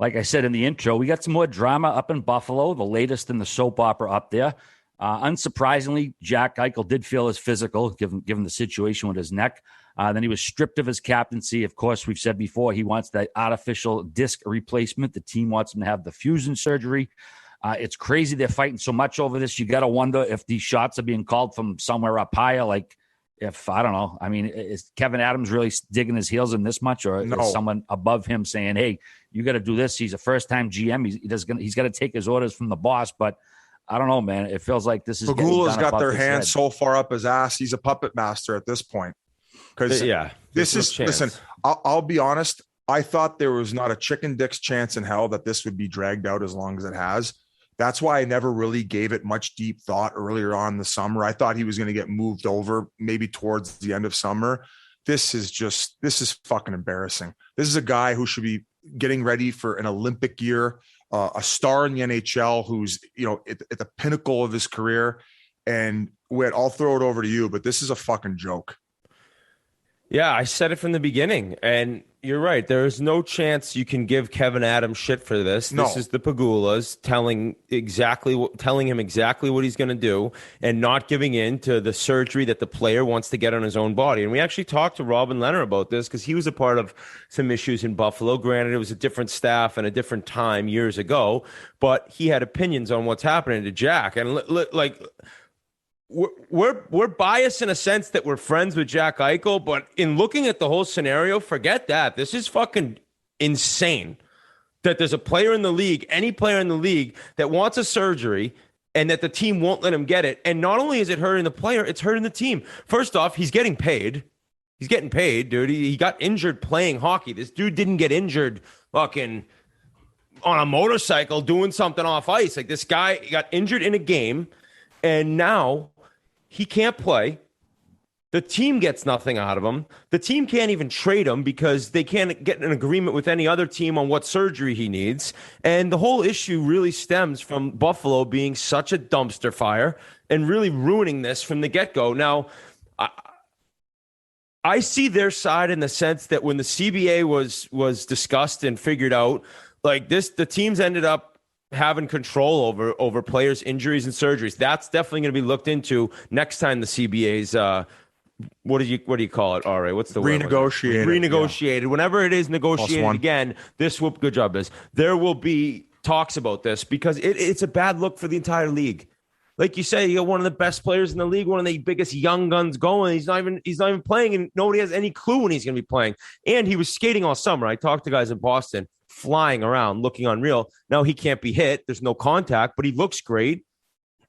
like I said in the intro, we got some more drama up in Buffalo, the latest in the soap opera up there. Unsurprisingly, Jack Eichel did feel his physical, given the situation with his neck. Then he was stripped of his captaincy. Of course, we've said before, he wants that artificial disc replacement. The team wants him to have the fusion surgery. It's crazy they're fighting so much over this. You got to wonder if these shots are being called from somewhere up higher. Like, if, I don't know, I mean, is Kevin Adams really digging his heels in this much, or No. is someone above him saying, hey, you got to do this? He's a first-time GM. He's got to take his orders from the boss, but I don't know, man. It feels like this is Pagula's got their hands so far up his ass. He's a puppet master at this point. Because this is, listen, I'll be honest. I thought there was not a chicken dick's chance in hell that this would be dragged out as long as it has. That's why I never really gave it much deep thought earlier on in the summer. I thought he was going to get moved over maybe towards the end of summer. This is fucking embarrassing. This is a guy who should be getting ready for an Olympic year, a star in the NHL who's, at the pinnacle of his career. And Whit, I'll throw it over to you, but this is a fucking joke. Yeah, I said it from the beginning, and you're right. There is no chance you can give Kevin Adams shit for this. No. This is the Pagulas telling him exactly what he's going to do and not giving in to the surgery that the player wants to get on his own body. And we actually talked to Robin Lehner about this because he was a part of some issues in Buffalo. Granted, it was a different staff and a different time years ago, but he had opinions on what's happening to Jack. And We're biased in a sense that we're friends with Jack Eichel, but in looking at the whole scenario, forget that. This is fucking insane that there's a player in the league, any player in the league, that wants a surgery and that the team won't let him get it. And not only is it hurting the player, it's hurting the team. First off, he's getting paid. He's getting paid, dude. He got injured playing hockey. This dude didn't get injured fucking on a motorcycle doing something off ice. Like, this guy got injured in a game, and now he can't play. The team gets nothing out of him. The team can't even trade him because they can't get an agreement with any other team on what surgery he needs. And the whole issue really stems from Buffalo being such a dumpster fire and really ruining this from the get-go. Now, I see their side in the sense that when the CBA was discussed and figured out, like this, the teams ended up having control over players' injuries and surgeries. That's definitely going to be looked into next time the CBA's what do you call it, RA? What's the word? Renegotiated. Yeah. Whenever it is negotiated again, good job, Biz. There will be talks about this because it's a bad look for the entire league. Like you say, you got one of the best players in the league, one of the biggest young guns going. He's not even playing, and nobody has any clue when he's going to be playing. And he was skating all summer. I talked to guys in Boston, flying around, looking unreal. Now he can't be hit. There's no contact, but he looks great.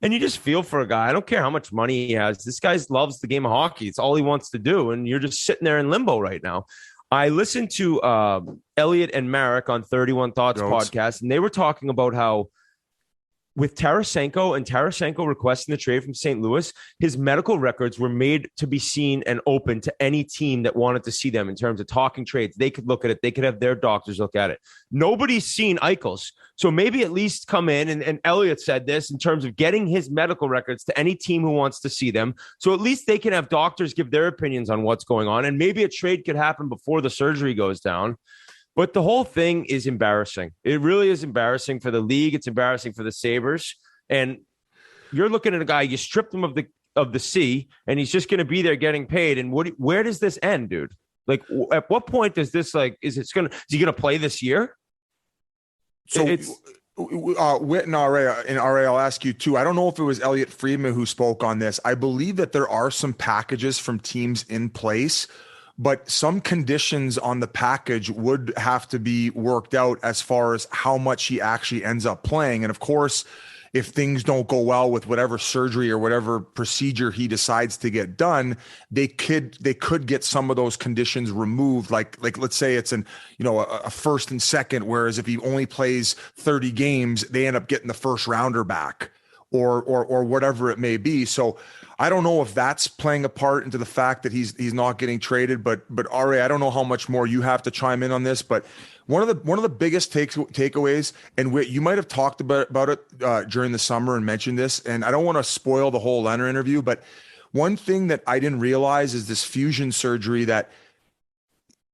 And you just feel for a guy. I don't care how much money he has. This guy loves the game of hockey. It's all he wants to do. And you're just sitting there in limbo right now. I listened to Elliot and Marek on 31 Thoughts podcast, and they were talking about how with Tarasenko requesting the trade from St. Louis, his medical records were made to be seen and open to any team that wanted to see them in terms of talking trades. They could look at it. They could have their doctors look at it. Nobody's seen Eichel's. So maybe at least come in, and Elliot said this, in terms of getting his medical records to any team who wants to see them. So at least they can have doctors give their opinions on what's going on. And maybe a trade could happen before the surgery goes down. But the whole thing is embarrassing. It really is embarrassing for the league. It's embarrassing for the Sabres. And you're looking at a guy, you stripped him of the C, and he's just going to be there getting paid. And where does this end, dude? Like, at what point does this, is he going to play this year? So Whit and RA, I'll ask you too. I don't know if it was Elliot Friedman who spoke on this. I believe that there are some packages from teams in place, but some conditions on the package would have to be worked out as far as how much he actually ends up playing. And of course, if things don't go well with whatever surgery or whatever procedure he decides to get done, they could get some of those conditions removed. Like let's say it's a first and second, whereas if he only plays 30 games, they end up getting the first rounder back or whatever it may be. So I don't know if that's playing a part into the fact that he's not getting traded, but RA, I don't know how much more you have to chime in on this, but one of the biggest takeaways, and you might have talked about it during the summer and mentioned this, and I don't want to spoil the whole Lehner interview, but one thing that I didn't realize is this fusion surgery. That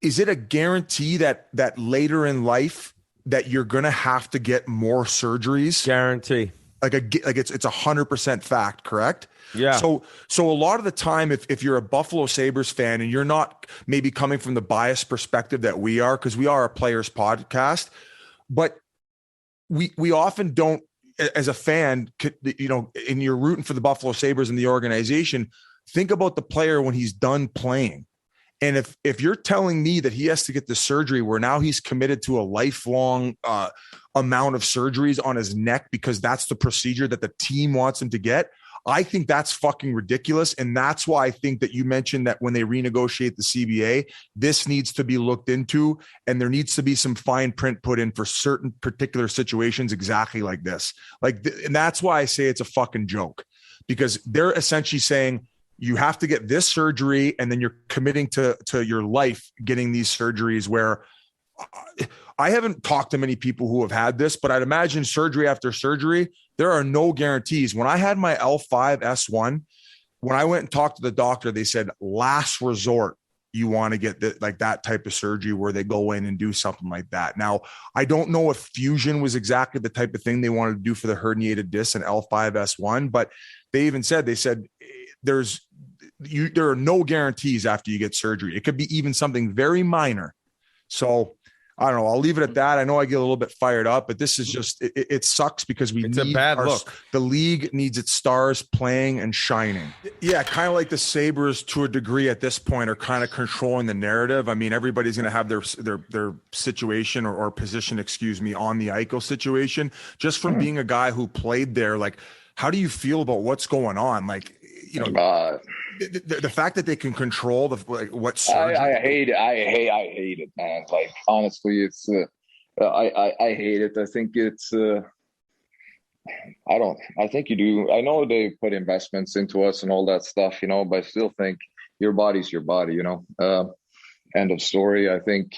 is it a guarantee that later in life that you're going to have to get more surgeries. Guarantee. Like it's 100% fact, correct? Yeah. So a lot of the time, if you're a Buffalo Sabres fan and you're not maybe coming from the biased perspective that we are, because we are a players podcast, but we often don't, as a fan, you know, and you're rooting for the Buffalo Sabres and the organization, think about the player when he's done playing. And if you're telling me that he has to get the surgery where now he's committed to a lifelong amount of surgeries on his neck because that's the procedure that the team wants him to get, I think that's fucking ridiculous. And that's why I think that you mentioned that when they renegotiate the CBA, this needs to be looked into, and there needs to be some fine print put in for certain particular situations exactly like this. And that's why I say it's a fucking joke, because they're essentially saying, you have to get this surgery, and then you're committing to your life getting these surgeries, where I haven't talked to many people who have had this, but I'd imagine surgery after surgery, there are no guarantees. When I had my L5-S1, when I went and talked to the doctor, they said, last resort, you want to get that type of surgery where they go in and do something like that. Now, I don't know if fusion was exactly the type of thing they wanted to do for the herniated disc and L5-S1, but they said there are no guarantees after you get surgery. It could be even something very minor. So I don't know. I'll leave it at that. I know I get a little bit fired up, but this is just, it sucks because it's a bad look. The league needs its stars playing and shining. Yeah. Kind of like the Sabres to a degree at this point are kind of controlling the narrative. I mean, everybody's going to have their situation or position, on the Eichel situation, just from being a guy who played there. Like, how do you feel about what's going on? Like, you know, the fact that they can control what surgery. I hate it. I hate it, man. Like, honestly, it's I hate it. I think it's I think you do. I know they put investments into us and all that stuff, you know, but I still think your body's your body, you know. End of story. I think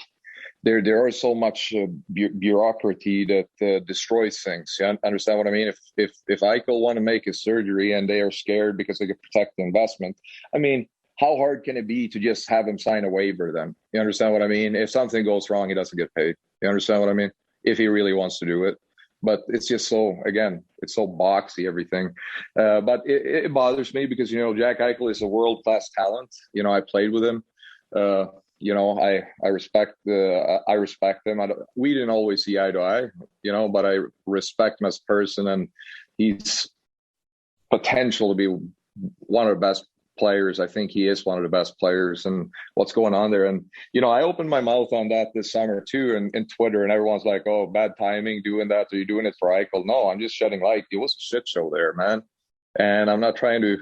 there are so much bureaucracy that destroys things. You understand what I mean? If Eichel want to make a surgery and they are scared because they could protect the investment, I mean, how hard can it be to just have him sign a waiver then? You understand what I mean? If something goes wrong, he doesn't get paid. You understand what I mean? If he really wants to do it. But it's just so, again, it's so boxy, everything. But it bothers me because, you know, Jack Eichel is a world-class talent. You know, I played with him. You know, I respect him. We didn't always see eye to eye, you know, but I respect him as a person, and he's potential to be one of the best players. I think he is one of the best players, and what's going on there. And, you know, I opened my mouth on that this summer too, and in Twitter, and everyone's like, oh, bad timing doing that. Are you doing it for Eichel? No, I'm just shedding light. It was a shit show there, man. And I'm not trying to.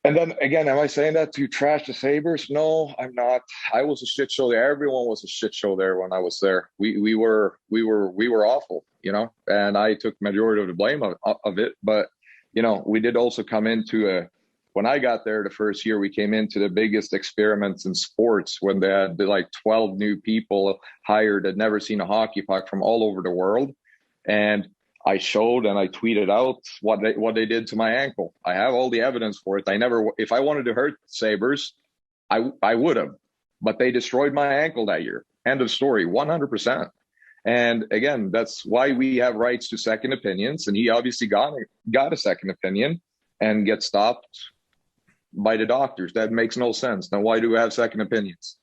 And then again, am I saying that to trash the Sabres? No, I'm not. I was a shit show there. Everyone was a shit show there when I was there. We were awful, you know, and I took majority of the blame of it. But, you know, we did also come into when I got there the first year, we came into the biggest experiments in sports when they had like 12 new people hired that never seen a hockey puck from all over the world. And I showed and I tweeted out what they did to my ankle. I have all the evidence for it. If I wanted to hurt Sabres, I would have, but they destroyed my ankle that year. End of story, 100%. And again, that's why we have rights to second opinions. And he obviously got a second opinion and gets stopped by the doctors. That makes no sense. Then why do we have second opinions?